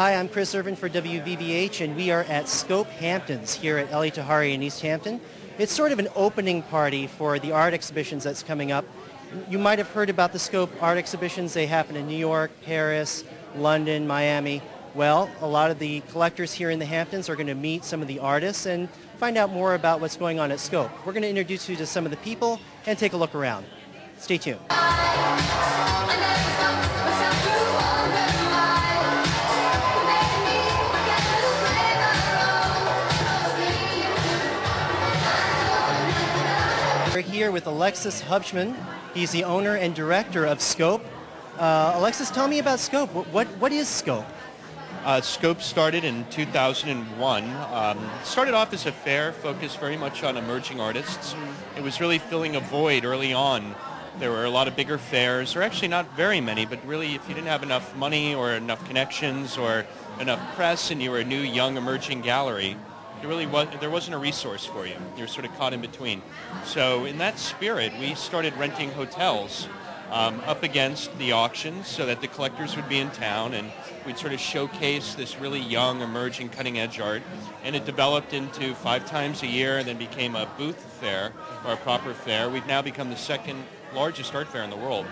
Hi, I'm Chris Irvin for WVBH, and we are at Scope Hamptons here at Ellie Tahari in East Hampton. It's sort of an opening party for the art exhibitions that's coming up. You might have heard about the Scope art exhibitions. They happen in New York, Paris, London, Miami. Well, a lot of the collectors here in the Hamptons are going to meet some of the artists and find out more about what's going on at Scope. We're going to introduce you to some of the people and take a look around. Stay tuned. We're here with Alexis Hubschman. He's the owner and director of Scope. Alexis, tell me about Scope. What is Scope? Scope started in 2001. Started off as a fair focused very much on emerging artists. It was really filling a void early on. There were a lot of bigger fairs, or actually not very many, but really if you didn't have enough money or enough connections or enough press and you were a new young emerging gallery, there wasn't a resource for you. You're sort of caught in between. So in that spirit, we started renting hotels up against the auctions so that the collectors would be in town, and we'd sort of showcase this really young, emerging, cutting-edge art. And it developed into 5 times a year and then became a booth fair, or a proper fair. We've now become the second largest art fair in the world.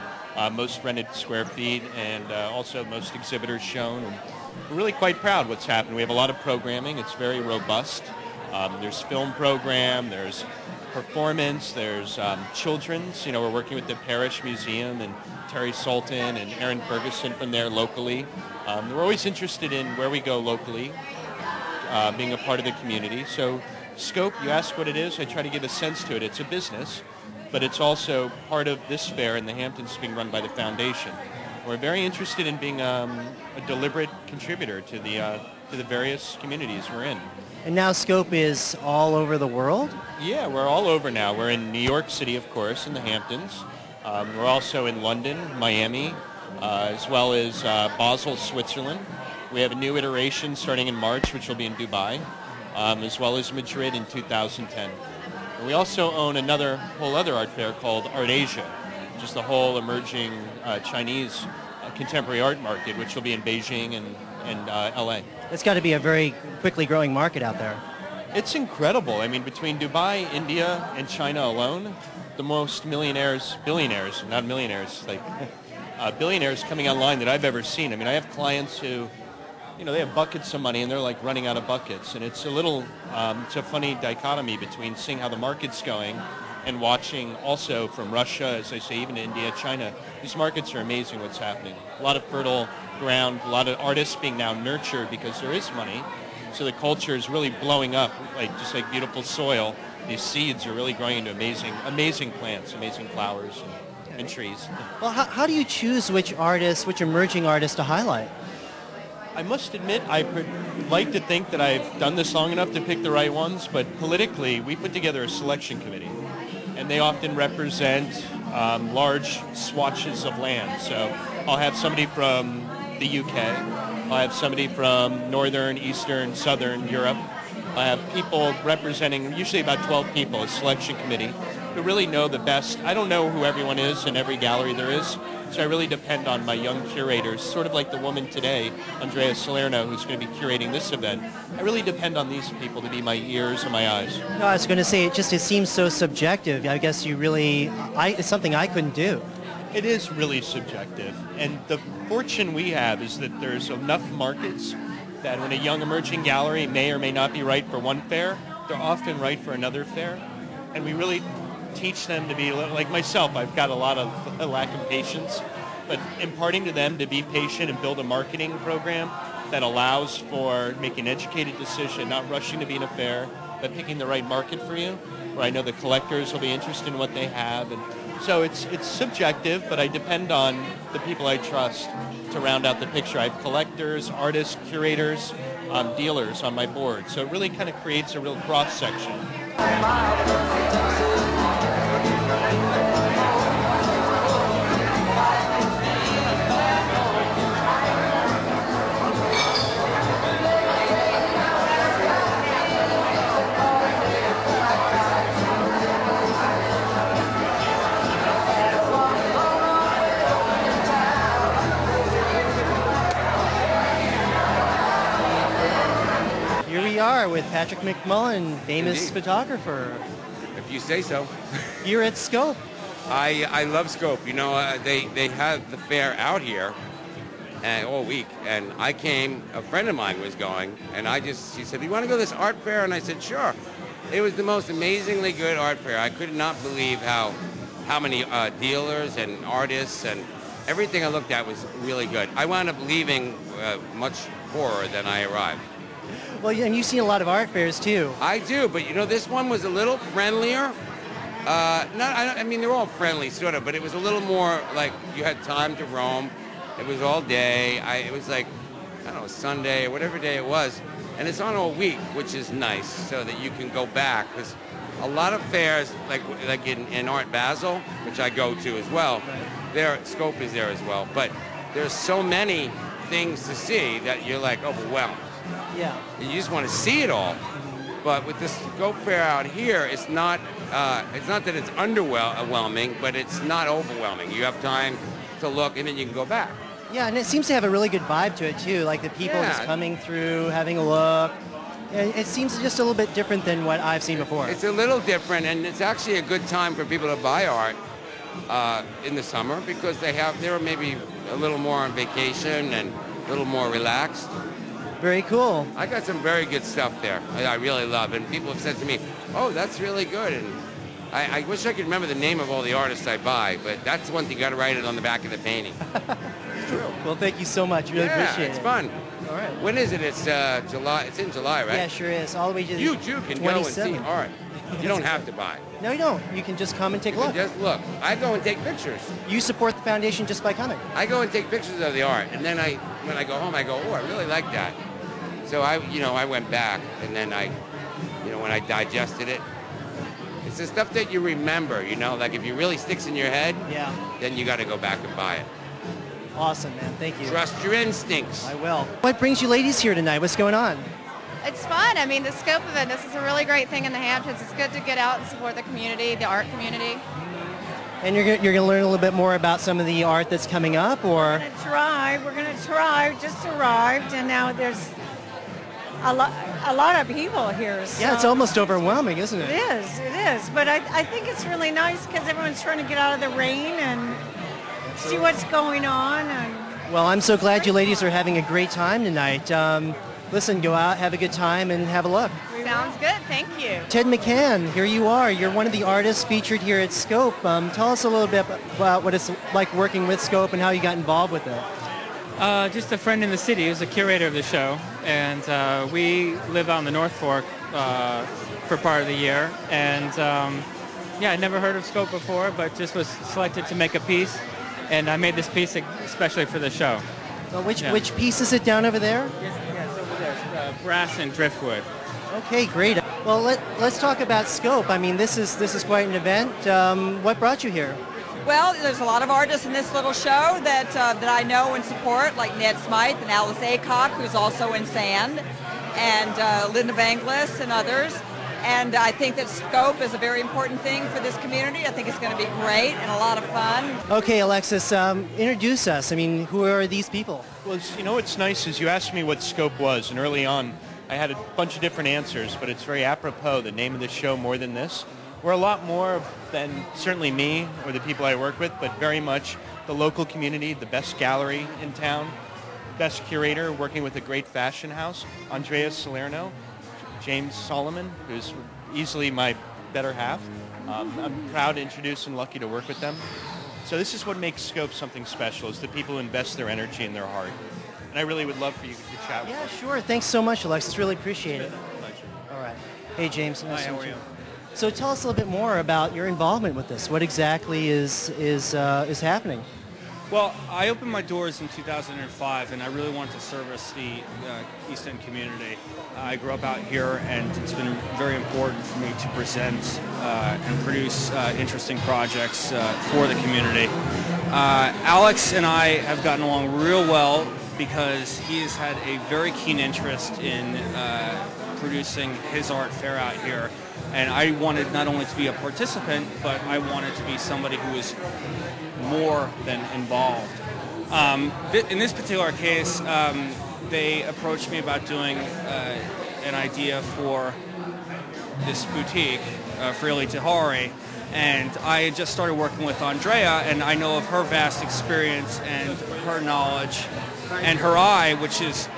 Most rented square feet and also most exhibitors shown. And we're really quite proud what's happened. We have a lot of programming. It's very robust. There's film program, there's performance, there's children's. You know, we're working with the Parish Museum and Terry Sultan and Aaron Ferguson from there locally. We're always interested in where we go locally, being a part of the community. So Scope, you ask what it is, I try to give a sense to it. It's a business, but it's also part of this fair in the Hamptons being run by the foundation. We're very interested in being a deliberate contributor to the various communities we're in. And now Scope is all over the world? Yeah, we're all over now. We're in New York City, of course, in the Hamptons. We're also in London, Miami, as well as Basel, Switzerland. We have a new iteration starting in March, which will be in Dubai, as well as Madrid in 2010. And we also own whole other art fair called Art Asia, which is the whole emerging Chinese contemporary art market, which will be in Beijing and LA. It's got to be a very quickly growing market out there. It's incredible. I mean, between Dubai, India, and China alone, the most billionaires coming online that I've ever seen. I mean, I have clients who, they have buckets of money and they're like running out of buckets. And it's it's a funny dichotomy between seeing how the market's going and watching also from Russia, as I say, even India, China. These markets are amazing what's happening. A lot of fertile ground, a lot of artists being now nurtured because there is money. So the culture is really blowing up, just like beautiful soil. These seeds are really growing into amazing plants, amazing flowers and trees. Well, how do you choose which emerging artists to highlight? I must admit, I would like to think that I've done this long enough to pick the right ones, but politically, we put together a selection committee, and they often represent large swatches of land. So I'll have somebody from the UK, I'll have somebody from northern, eastern, southern Europe. I have people representing, usually about 12 people, a selection committee, who really know the best. I don't know who everyone is in every gallery there is, so I really depend on my young curators, sort of like the woman today, Andrea Salerno, who's going to be curating this event. I really depend on these people to be my ears and my eyes. No, I was going to say, it seems so subjective. I guess it's something I couldn't do. It is really subjective, and the fortune we have is that there's enough markets that when a young emerging gallery may or may not be right for one fair, they're often right for another fair, and we really teach them to be like myself. I've got a lot of lack of patience, but imparting to them to be patient and build a marketing program that allows for making an educated decision, not rushing to be in a fair, but picking the right market for you, where I know the collectors will be interested in what they have. And so it's subjective, but I depend on the people I trust to round out the picture. I have collectors, artists, curators, dealers on my board. So it really kind of creates a real cross-section. Patrick McMullen, famous Indeed. photographer, If you say so. here at Scope. I love Scope. You know, they have the fair out here all week, and I came. A friend of mine was going, and she said, "You want to go to this art fair?" And I said, "Sure." It was the most amazingly good art fair. I could not believe how many dealers and artists and everything I looked at was really good. I wound up leaving much poorer than I arrived. Well, and you've seen a lot of art fairs too. I do, but you know, this one was a little friendlier. I mean, they're all friendly, sort of, but it was a little more like you had time to roam. It was all day. It was like, I don't know, Sunday or whatever day it was. And it's on all week, which is nice, so that you can go back. Because a lot of fairs, like in Art Basel, which I go to as well, their Scope is there as well. But there's so many things to see that you're like overwhelmed. Yeah. You just want to see it all. But with this Scope Fair out here, it's not that it's underwhelming, but it's not overwhelming. You have time to look, and then you can go back. Yeah, and it seems to have a really good vibe to it too. Like the people just coming through, having a look. It seems just a little bit different than what I've seen before. It's a little different, and it's actually a good time for people to buy art in the summer because they're maybe a little more on vacation and a little more relaxed. Very cool. I got some very good stuff there. I really love, and people have said to me, "Oh, that's really good." And I wish I could remember the name of all the artists I buy, but that's one thing you got to write it on the back of the painting. True. Well, thank you so much. Really appreciate it. It's fun. All right. When is it? It's July. It's in July, right? Yeah, sure is. All the way to You too can go and see art. You don't have to buy. No, you don't. You can just come and take a look. Just look. I go and take pictures. You support the foundation just by coming. I go and take pictures of the art, and then when I go home, I go, "Oh, I really like that." So I went back, and then when I digested it, it's the stuff that you remember. Like if it really sticks in your head, then you got to go back and buy it. Awesome, man. Thank you. Trust your instincts. I will. What brings you ladies here tonight? What's going on? It's fun. I mean, the Scope event, this is a really great thing in the Hamptons. It's good to get out and support the community, the art community. And you're going to learn a little bit more about some of the art that's coming up, or? We're going to try. Just arrived, and now there's a lot of people here. So Yeah, it's almost overwhelming, isn't it? It is. But I think it's really nice because everyone's trying to get out of the rain and see what's going on. Well, I'm so glad you ladies are having a great time tonight. Listen, go out, have a good time, and have a look. Sounds good. Thank you. Ted McCann, here you are. You're one of the artists featured here at Scope. Tell us a little bit about what it's like working with Scope and how you got involved with it. Just a friend in the city who's a curator of the show, and we live out in the North Fork for part of the year. And I'd never heard of Scope before, but just was selected to make a piece, and I made this piece especially for the show. Well, which piece is it down over there? Yes, over there, brass and driftwood. Okay, great. Well, let's talk about Scope. I mean, this is quite an event. What brought you here? Well, there's a lot of artists in this little show that I know and support, like Ned Smythe and Alice Aycock, who's also in Sand, and Linda Banglis and others. And I think that Scope is a very important thing for this community. I think it's going to be great and a lot of fun. Okay, Alexis, introduce us. I mean, who are these people? Well, what's nice is you asked me what Scope was, and early on I had a bunch of different answers, but it's very apropos, the name of the show more than this. We're a lot more than certainly me or the people I work with, but very much the local community, the best gallery in town, best curator working with a great fashion house, Andrea Salerno, James Solomon, who's easily my better half. I'm proud to introduce and lucky to work with them. So this is what makes Scope something special, is the people who invest their energy and their heart. And I really would love for you to chat with Yeah, them. sure. Thanks so much, Alexis. Really appreciate it. Pleasure. All right. Hey, James. Nice Hi, to how meet are you? So tell us a little bit more about your involvement with this. What exactly is happening? Well, I opened my doors in 2005, and I really wanted to service the East End community. I grew up out here, and it's been very important for me to present and produce interesting projects for the community. Alex and I have gotten along real well because he has had a very keen interest in producing his art fair out here. And I wanted not only to be a participant, but I wanted to be somebody who was more than involved. In this particular case, they approached me about doing an idea for this boutique, Freely Tahari, and I had just started working with Andrea, and I know of her vast experience and her knowledge and her eye, which is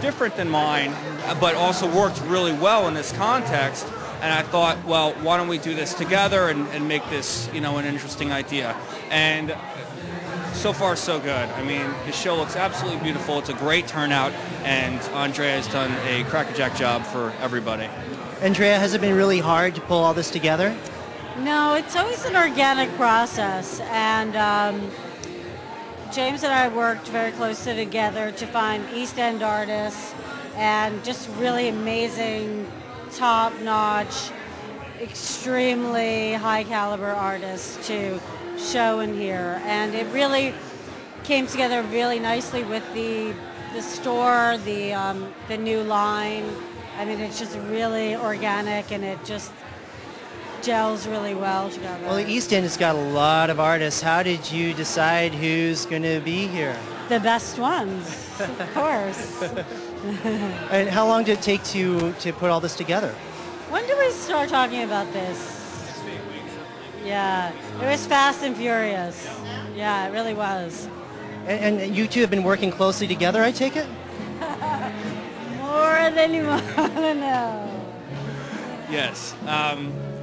different than mine, but also worked really well in this context. And I thought, well, why don't we do this together and make this, you know, an interesting idea? And so far, so good. I mean, the show looks absolutely beautiful. It's a great turnout, and Andrea has done a crackerjack job for everybody. Andrea, has it been really hard to pull all this together? No, it's always an organic process, and James and I worked very closely together to find East End artists and just really amazing, top-notch, extremely high-caliber artists to show in here. And it really came together really nicely with the store, the new line. I mean, it's just really organic, and it just gels really well together. Well, the East End has got a lot of artists. How did you decide who's going to be here? The best ones, of course. And how long did it take to put all this together? When did we start talking about this? 6 to 8 weeks. Yeah, it was fast and furious. Yeah, it really was. And you two have been working closely together, I take it? More than you want to know. Yes.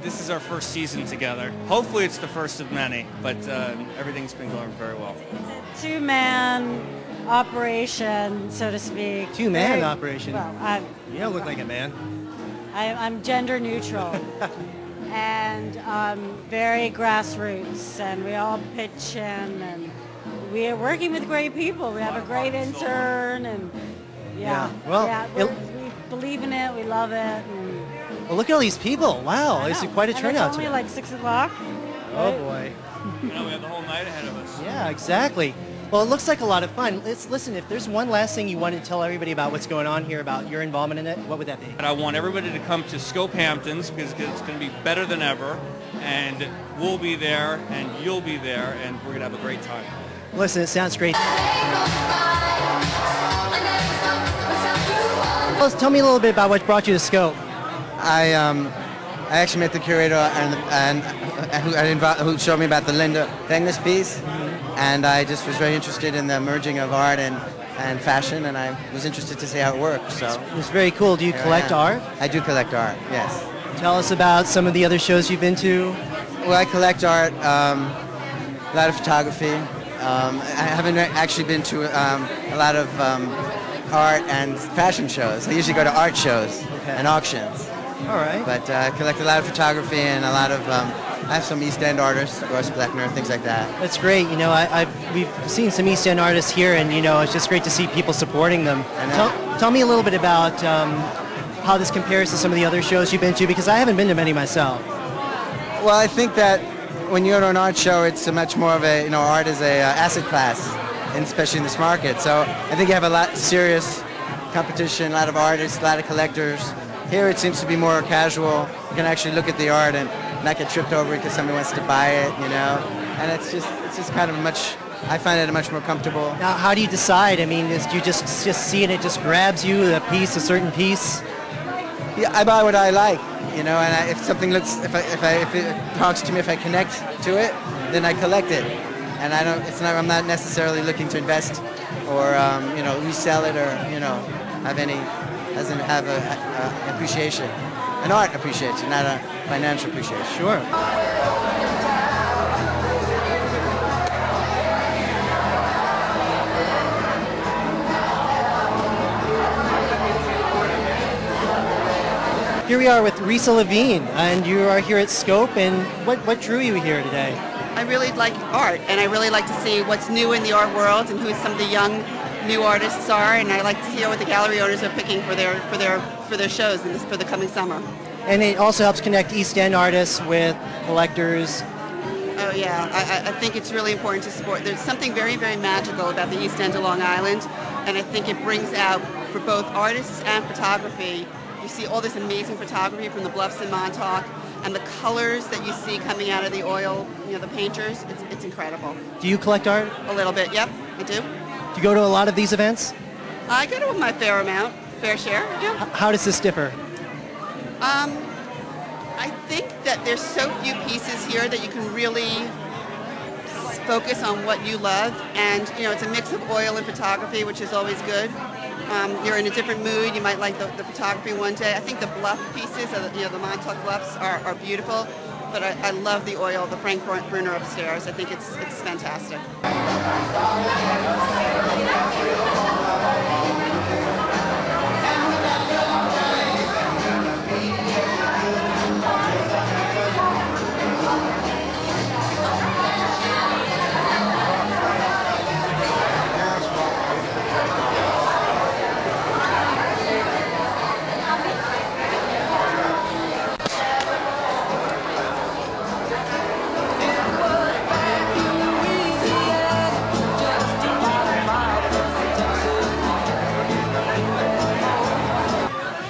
This is our first season together. Hopefully it's the first of many, but everything's been going very well. It's a two-man operation, so to speak. Two-man operation? Well, you don't look like a man. I'm gender neutral. And very grassroots, and we all pitch in, and we are working with great people. We have a great intern, and we believe in it, we love it. And well, look at all these people. Wow, it's quite a turnout It's only today. like 6 o'clock. Oh boy. You know, we have the whole night ahead of us. Yeah, exactly. Well, it looks like a lot of fun. Listen, if there's one last thing you wanted to tell everybody about what's going on here, about your involvement in it, what would that be? And I want everybody to come to Scope Hamptons because it's going to be better than ever, and we'll be there, and you'll be there, and we're going to have a great time. Listen, it sounds great. Well, tell me a little bit about what brought you to Scope. I actually met the curator and who showed me about the Linda Benglis piece, and I just was very interested in the merging of art and fashion, and I was interested to see how it worked. So It's very cool. Do you collect art? I do collect art, yes. Tell us about some of the other shows you've been to. Well, I collect art, a lot of photography. I haven't actually been to a lot of art and fashion shows. I usually go to art shows and auctions. All right. But I collect a lot of photography and a lot of, I have some East End artists, Ross Bleckner, things like that. That's great. You know, we've seen some East End artists here, and, you know, it's just great to see people supporting them. Tell me a little bit about how this compares to some of the other shows you've been to, because I haven't been to many myself. Well, I think that when you go to an art show, it's a much more of a, you know, art is a asset class, and especially in this market. So I think you have a lot of serious competition, a lot of artists, a lot of collectors. Here it seems to be more casual. You can actually look at the art and not get tripped over because somebody wants to buy it, you know. And it's just kind of I find it much more comfortable. Now, how do you decide? I mean, do you just see it, it just grabs you, a certain piece? Yeah, I buy what I like, you know, and if something looks, if it talks to me, if I connect to it, then I collect it. And I'm not necessarily looking to invest or, you know, resell it or, you know, have an appreciation, an art appreciation, not a financial appreciation. Sure. Here we are with Risa Levine, and you are here at Scope, and what drew you here today? I really like art, and I really like to see what's new in the art world and who some of the young new artists are, and I like to hear what the gallery owners are picking for their shows for the coming summer. And it also helps connect East End artists with collectors. Oh yeah, I think it's really important to support. There's something very, very magical about the East End of Long Island, and I think it brings out for both artists and photography. You see all this amazing photography from the Bluffs in Montauk, and the colors that you see coming out of the oil, you know, the painters. It's incredible. Do you collect art? A little bit, yep, I do. Do you go to a lot of these events? I go to my fair fair share. Yeah. How does this differ? I think that there's so few pieces here that you can really focus on what you love, and it's a mix of oil and photography, which is always good. You're in a different mood. You might like the photography one day. I think the bluff pieces, the Montauk bluffs are beautiful, but I love the oil, the Frank Bruner upstairs. I think it's fantastic.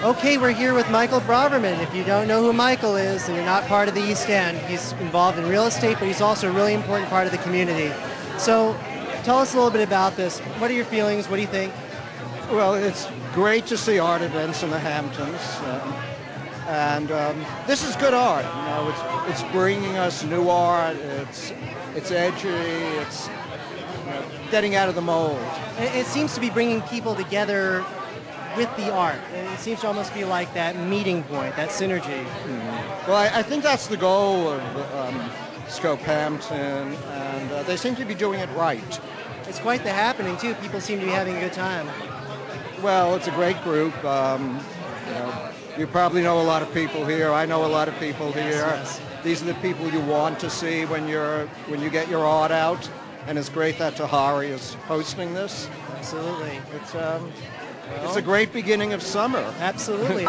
Okay, we're here with Michael Braverman. If you don't know who Michael is and you're not part of the East End, he's involved in real estate, but he's also a really important part of the community. So tell us a little bit about this. What are your feelings? What do you think? Well, it's great to see art events in the Hamptons. And this is good art. It's bringing us new art. It's edgy. It's getting out of the mold. It seems to be bringing people together with the art. It seems to almost be like that meeting point, that synergy. Mm-hmm. Well, I think that's the goal of Scope Hampton, and they seem to be doing it right. It's quite the happening, too. People seem to be having a good time. Well, it's a great group. You probably know a lot of people here. I know a lot of people here. Yes. These are the people you want to see when you get your art out, and it's great that Tahari is hosting this. Absolutely. It's a great beginning of summer. Absolutely.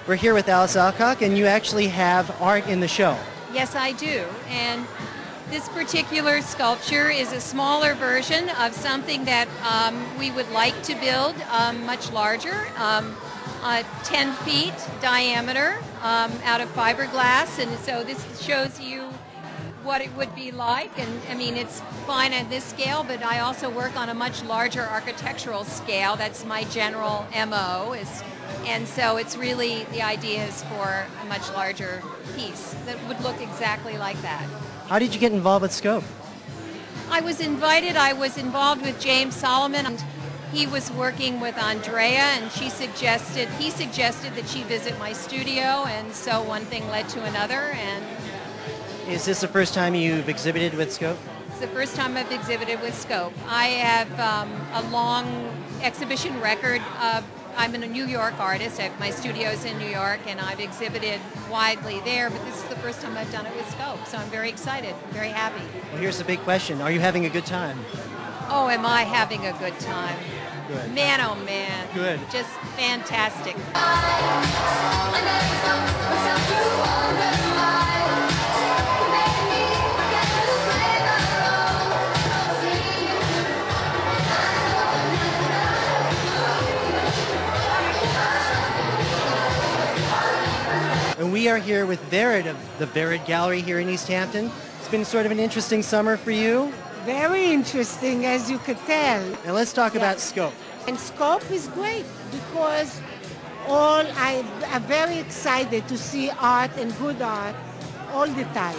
We're here with Alice Alcock, and you actually have art in the show. Yes, I do. And this particular sculpture is a smaller version of something that we would like to build much larger, 10 feet diameter out of fiberglass. And so this shows you what it would be like. And I mean, it's fine at this scale, but I also work on a much larger architectural scale. That's my general MO. And so it's really, the idea is for a much larger piece that would look exactly like that. How did you get involved with Scope? I was involved with James Solomon, and he was working with Andrea, and he suggested that she visit my studio, and so one thing led to another. And is this the first time you've exhibited with Scope? It's the first time I've exhibited with Scope. I have a long exhibition record of, I'm a New York artist. My studio's in New York, and I've exhibited widely there, but this is the first time I've done it with Scope, so I'm very excited, very happy. Well, here's the big question. Are you having a good time? Oh, am I having a good time? Good. Man, oh man. Good. Just fantastic. And we are here with Vered of the Vered Gallery here in East Hampton. It's been sort of an interesting summer for you. Very interesting, as you could tell. And let's talk about Scope. And Scope is great because I'm very excited to see art and good art all the time.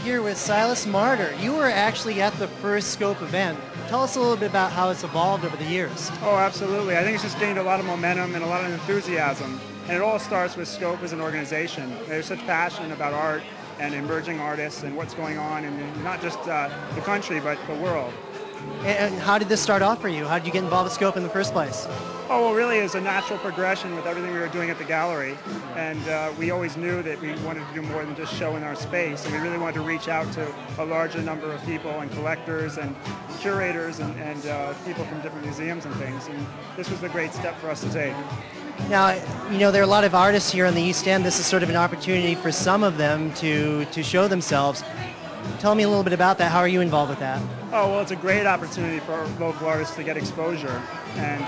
Here with Silas Martyr. You were actually at the first Scope event. Tell us a little bit about how it's evolved over the years. Oh, absolutely. I think it's just gained a lot of momentum and a lot of enthusiasm. And it all starts with Scope as an organization. There's such passion about art and emerging artists and what's going on in not just the country, but the world. And how did this start off for you? How did you get involved with Scope in the first place? Oh, well, really, it's a natural progression with everything we were doing at the gallery. And we always knew that we wanted to do more than just show in our space. And we really wanted to reach out to a larger number of people and collectors and curators and people from different museums and things. And this was a great step for us to take. Now, you know, there are a lot of artists here in the East End. This is sort of an opportunity for some of them to show themselves. Tell me a little bit about that. How are you involved with that? Oh, well, it's a great opportunity for local artists to get exposure. And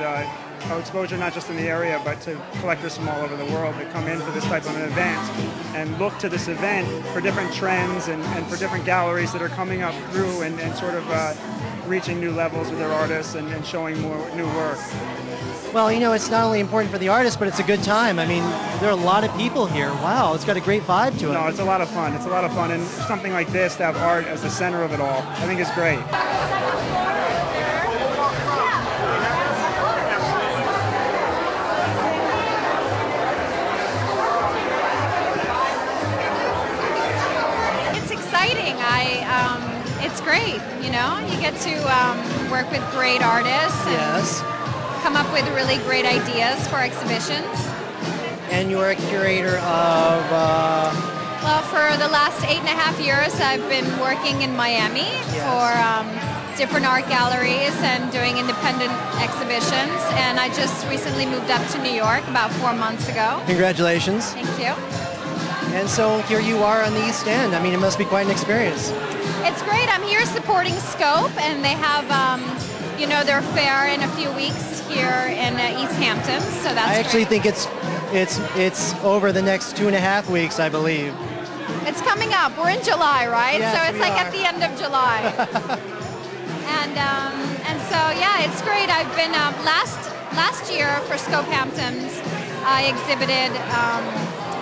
exposure not just in the area, but to collectors from all over the world that come in for this type of an event and look to this event for different trends and for different galleries that are coming up through and sort of reaching new levels with their artists and showing more new work. Well, you know, it's not only important for the artists, but it's a good time. I mean, there are a lot of people here. Wow, it's got a great vibe to it. No, it's a lot of fun. It's a lot of fun. And something like this, to have art as the center of it all, I think is great. It's exciting. It's great, you know. You get to work with great artists and Yes. come up with really great ideas for exhibitions. And you're a curator of... Well, for the last 8.5 years, I've been working in Miami for different art galleries and doing independent exhibitions. And I just recently moved up to New York about 4 months ago. Congratulations. Thank you. And so here you are on the East End. I mean, it must be quite an experience. It's great. I'm here supporting Scope, and they have, you know, their fair in a few weeks here in East Hamptons. So that's I actually great. think it's over the next 2.5 weeks, I believe. It's coming up. We're in July, right? Yes, so it's we like are. at the end of July. and so yeah, it's great. I've been last year for Scope Hamptons, I exhibited.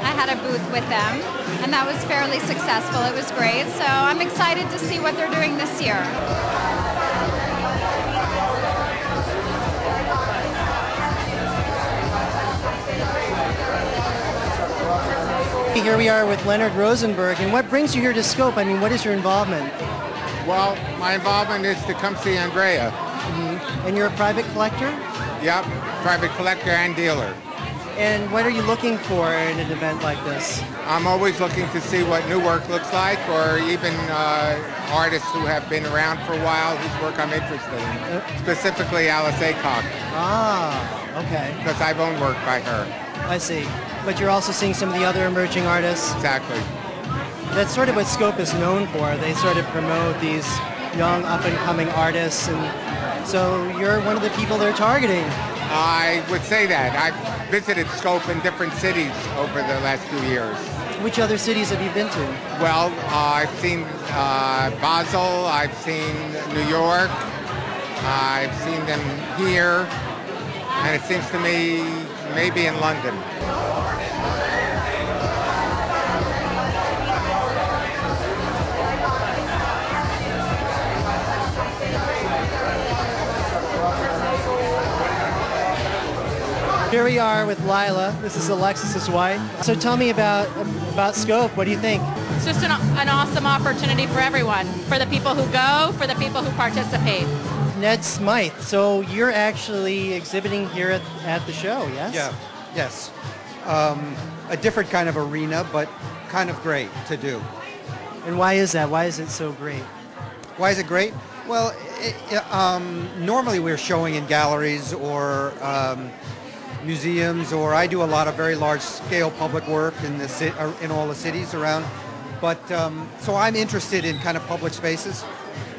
I had a booth with them, and that was fairly successful. It was great. So I'm excited to see what they're doing this year. Here we are with Leonard Rosenberg. And what brings you here to Scope? I mean, what is your involvement? Well, my involvement is to come see Andrea. Mm-hmm. And you're a private collector? Yep, private collector and dealer. And what are you looking for in an event like this? I'm always looking to see what new work looks like, or even artists who have been around for a while whose work I'm interested in. Specifically Alice Aycock. Ah, okay. Because I've owned work by her. I see. But you're also seeing some of the other emerging artists? Exactly. That's sort of what Scope is known for. They sort of promote these young up-and-coming artists, and so you're one of the people they're targeting. I would say that. I've visited Scope in different cities over the last few years. Which other cities have you been to? Well, I've seen Basel, I've seen New York, I've seen them here, and it seems to me maybe in London. Here we are with Lila. This is Alexis's wife. So tell me about Scope. What do you think? It's just an awesome opportunity for everyone, for the people who go, for the people who participate. Ned Smythe. So you're actually exhibiting here at the show, yes? Yeah, yes. A different kind of arena, but kind of great to do. And why is that? Why is it so great? Why is it great? Well, normally we're showing in galleries or museums, or I do a lot of very large-scale public work in all the cities around. But so I'm interested in kind of public spaces,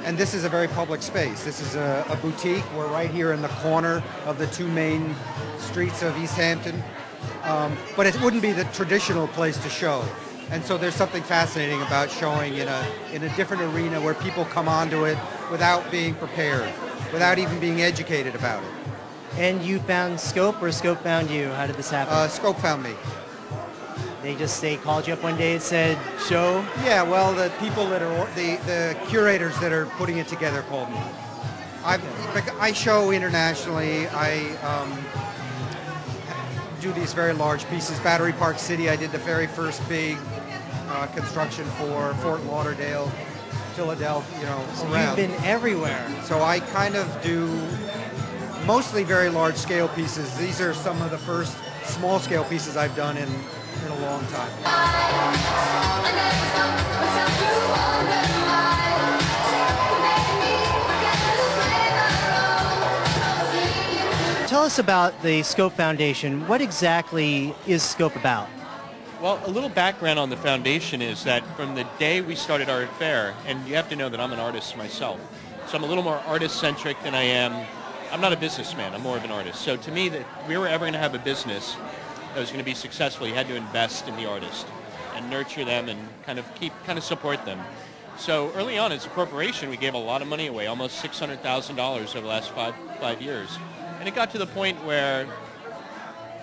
and this is a very public space. This is a boutique. We're right here in the corner of the two main streets of East Hampton, but it wouldn't be the traditional place to show. And so there's something fascinating about showing in a different arena where people come onto it without being prepared, without even being educated about it. And you found Scope, or Scope found you? How did this happen? Scope found me. They called you up one day and said, show? Yeah, well, the people that are, the curators that are putting it together called me. I show internationally. I do these very large pieces. Battery Park City, I did the very first big construction for Fort Lauderdale, Philadelphia, So around. you've been everywhere. So I kind of do mostly very large scale pieces. These are some of the first small scale pieces I've done in a long time. Tell tell us about the Scope Foundation. What exactly is Scope about? Well, a little background on the foundation is that from the day we started our fair, and you have to know that I'm an artist myself, so I'm a little more artist-centric than I am. I'm not a businessman, I'm more of an artist. So to me, that if we were ever going to have a business that was going to be successful, you had to invest in the artist and nurture them and kind of support them. So early on as a corporation, we gave a lot of money away, almost $600,000 over the last five years. And it got to the point where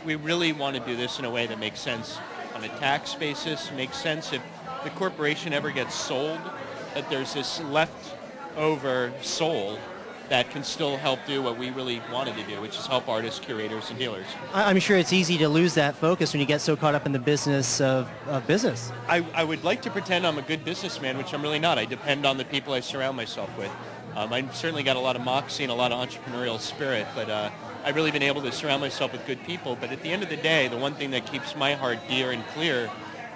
we really want to do this in a way that makes sense on a tax basis, makes sense if the corporation ever gets sold, that there's this leftover soul that can still help do what we really wanted to do, which is help artists, curators, and dealers. I'm sure it's easy to lose that focus when you get so caught up in the business of business. I would like to pretend I'm a good businessman, which I'm really not. I depend on the people I surround myself with. I've certainly got a lot of moxie and a lot of entrepreneurial spirit, but I've really been able to surround myself with good people. But at the end of the day, the one thing that keeps my heart dear and clear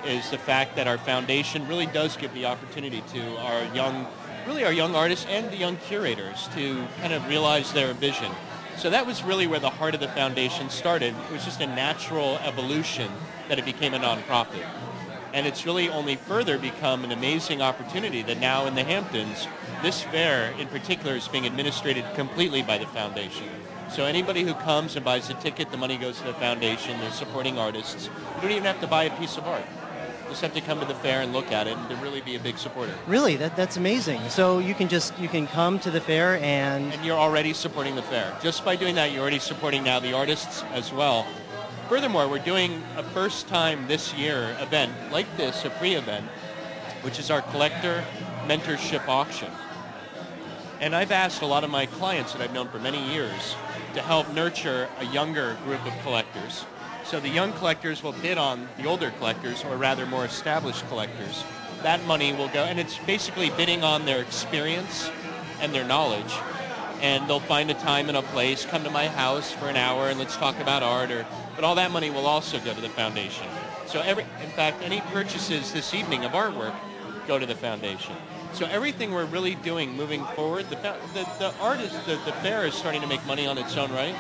is the fact that our foundation really does give the opportunity to our young artists and the young curators to kind of realize their vision. So that was really where the heart of the foundation started. It was just a natural evolution that it became a nonprofit. And it's really only further become an amazing opportunity that now in the Hamptons, this fair in particular is being administrated completely by the foundation. So anybody who comes and buys a ticket, the money goes to the foundation. They're supporting artists. You don't even have to buy a piece of art. You just have to come to the fair and look at it and to really be a big supporter. Really, that's amazing. So you can come to the fair and you're already supporting the fair. Just by doing that, you're already supporting now the artists as well. Furthermore, we're doing a first time this year event like this, a pre-event, which is our collector mentorship auction. And I've asked a lot of my clients that I've known for many years to help nurture a younger group of collectors. So the young collectors will bid on the older collectors, or rather more established collectors. That money will go, and it's basically bidding on their experience and their knowledge. And they'll find a time and a place, come to my house for an hour and let's talk about art, but all that money will also go to the foundation. So in fact, any purchases this evening of artwork go to the foundation. So everything we're really doing moving forward, the fair is starting to make money on its own right.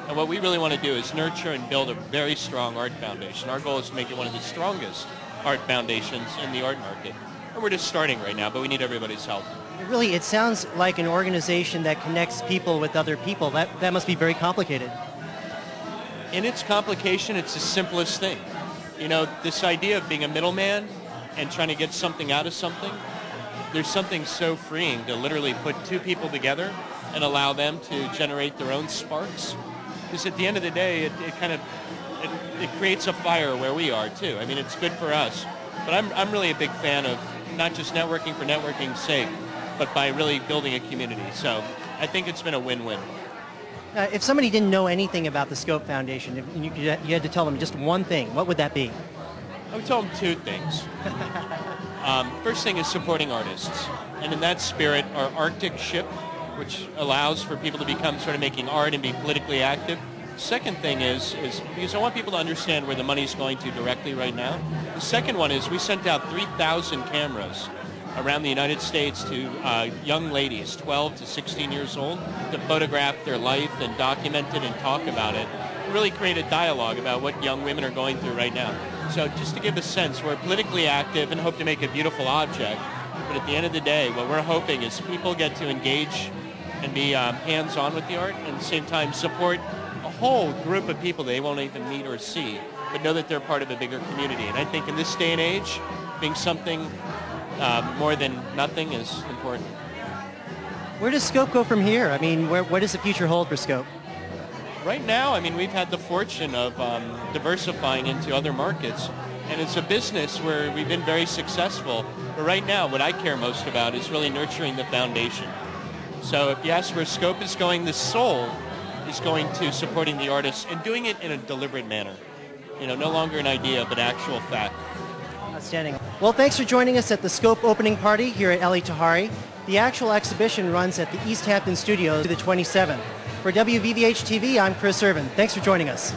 And what we really want to do is nurture and build a very strong art foundation. Our goal is to make it one of the strongest art foundations in the art market. And we're just starting right now, but we need everybody's help. Really, it sounds like an organization that connects people with other people. That must be very complicated. In its complication, it's the simplest thing. You know, this idea of being a middleman and trying to get something out of something, there's something so freeing to literally put two people together and allow them to generate their own sparks. Because at the end of the day, it creates a fire where we are too. I mean, it's good for us. But I'm really a big fan of not just networking for networking's sake, but by really building a community. So I think it's been a win-win. If somebody didn't know anything about the Scope Foundation, if you had to tell them just one thing, what would that be? I would tell them two things. First thing is supporting artists. And in that spirit, our Arctic ship, which allows for people to become sort of making art and be politically active. Second thing is because I want people to understand where the money's going to directly right now. The second one is we sent out 3,000 cameras around the United States to young ladies, 12 to 16 years old, to photograph their life and document it and talk about it. Really create a dialogue about what young women are going through right now. So just to give a sense, we're politically active and hope to make a beautiful object. But at the end of the day, what we're hoping is people get to engage and be hands-on with the art, and at the same time support a whole group of people they won't even meet or see, but know that they're part of a bigger community. And I think in this day and age, being something more than nothing is important. Where does Scope go from here? I mean, what does the future hold for Scope? Right now, I mean, we've had the fortune of diversifying into other markets, and it's a business where we've been very successful. But right now, what I care most about is really nurturing the foundation. So if you ask where Scope is going, the soul is going to supporting the artists and doing it in a deliberate manner. You know, no longer an idea, but actual fact. Outstanding. Well, thanks for joining us at the Scope opening party here at Eli Tahari. The actual exhibition runs at the East Hampton Studios to the 27th. For WVVH TV, I'm Chris Irvin. Thanks for joining us.